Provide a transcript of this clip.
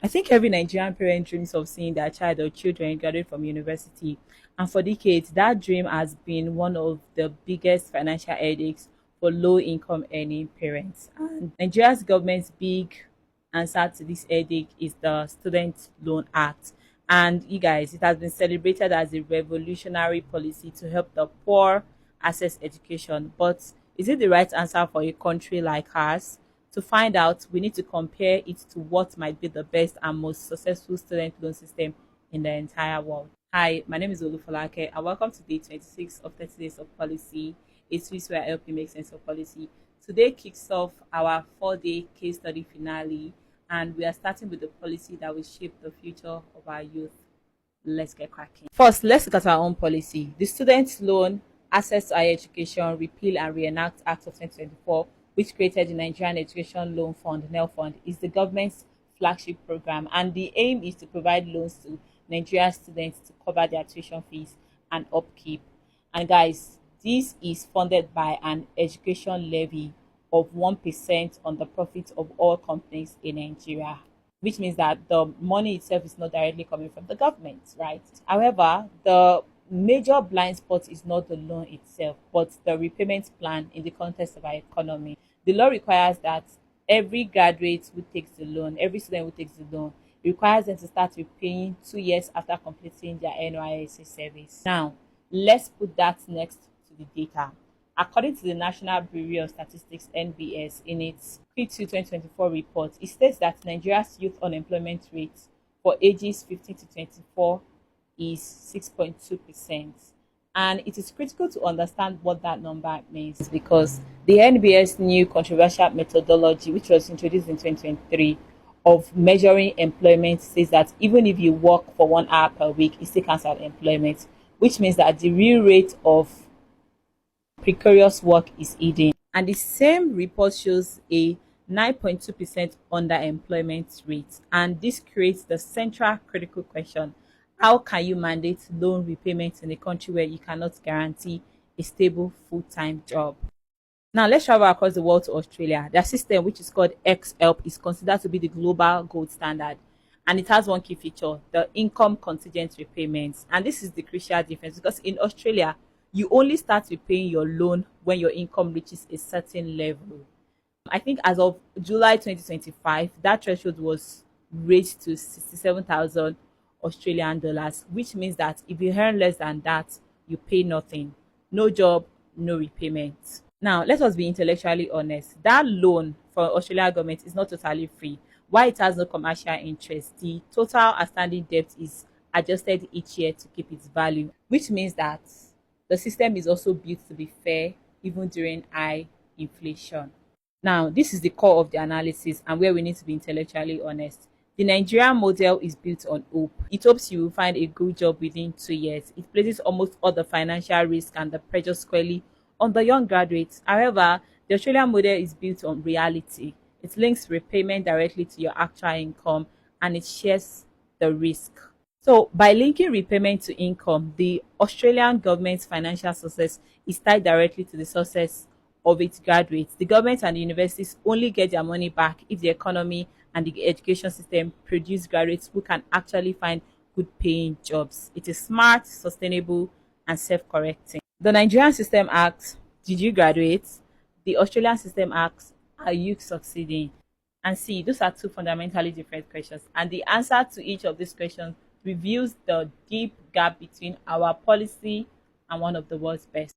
I think every Nigerian parent dreams of seeing their child or children graduate from university. And for decades, that dream has been one of the biggest financial headaches for low income earning parents. And Nigeria's government's big answer to this headache is the Student Loan Act. And you guys, it has been celebrated as a revolutionary policy to help the poor access education. But is it the right answer for a country like ours? To find out, we need to compare it to what might be the best and most successful student loan system in the entire world. Hi, my name is Olufolake, and welcome to day 26 of 30 Days of Policy, a Swiss where I help you make sense of policy. Today kicks off our 4-day case study finale, and we are starting with the policy that will shape the future of our youth. Let's get cracking. First, let's look at our own policy. The Student Loan Access to Higher Education Repeal and Reenact Act of 2024, which created the Nigerian Education Loan Fund, NEL Fund, is the government's flagship program, and the aim is to provide loans to Nigerian students to cover their tuition fees and upkeep. And guys, this is funded by an education levy of 1% on the profits of all companies in Nigeria, which means that the money itself is not directly coming from the government, right? However, the major blind spot is not the loan itself, but the repayment plan in the context of our economy. The law requires that every graduate who takes the loan, every student who takes the loan, requires them to start repaying 2 years after completing their NYSC service. Now, let's put that next to the data. According to the National Bureau of Statistics (NBS) in its Q2 2024 report, it states that Nigeria's youth unemployment rate for ages 15 to 24 is 6.2%. And it is critical to understand what that number means because the NBS new controversial methodology, which was introduced in 2023, of measuring employment says that even if you work for 1 hour per week, it still counts as employment, which means that the real rate of precarious work is hidden. And the same report shows a 9.2% underemployment rate. And this creates the central critical question: how can you mandate loan repayments in a country where you cannot guarantee a stable full-time job? Now, let's travel across the world to Australia. Their system, which is called XHELP, is considered to be the global gold standard. And it has one key feature: the income contingent repayments. And this is the crucial difference because in Australia, you only start repaying your loan when your income reaches a certain level. I think as of July 2025, that threshold was raised to 67,000 Australian dollars, which means that if you earn less than that, you pay nothing. No job, no repayment. Now, let us be intellectually honest. That loan for Australian government is not totally free. While it has no commercial interest, the total outstanding debt is adjusted each year to keep its value, which means that the system is also built to be fair even during high inflation. Now, this is the core of the analysis and where we need to be intellectually honest. The Nigerian model is built on hope. It hopes you will find a good job within 2 years. It places almost all the financial risk and the pressure squarely on the young graduates. However, the Australian model is built on reality. It links repayment directly to your actual income and it shares the risk. So, by linking repayment to income, the Australian government's financial success is tied directly to the success of its graduates. The government and the universities only get their money back if the economy and the education system produce graduates who can actually find good paying jobs. It is smart, sustainable, and self-correcting. The Nigerian system asks, did you graduate? The Australian system asks, are you succeeding? And see, those are two fundamentally different questions. And the answer to each of these questions reveals the deep gap between our policy and one of the world's best.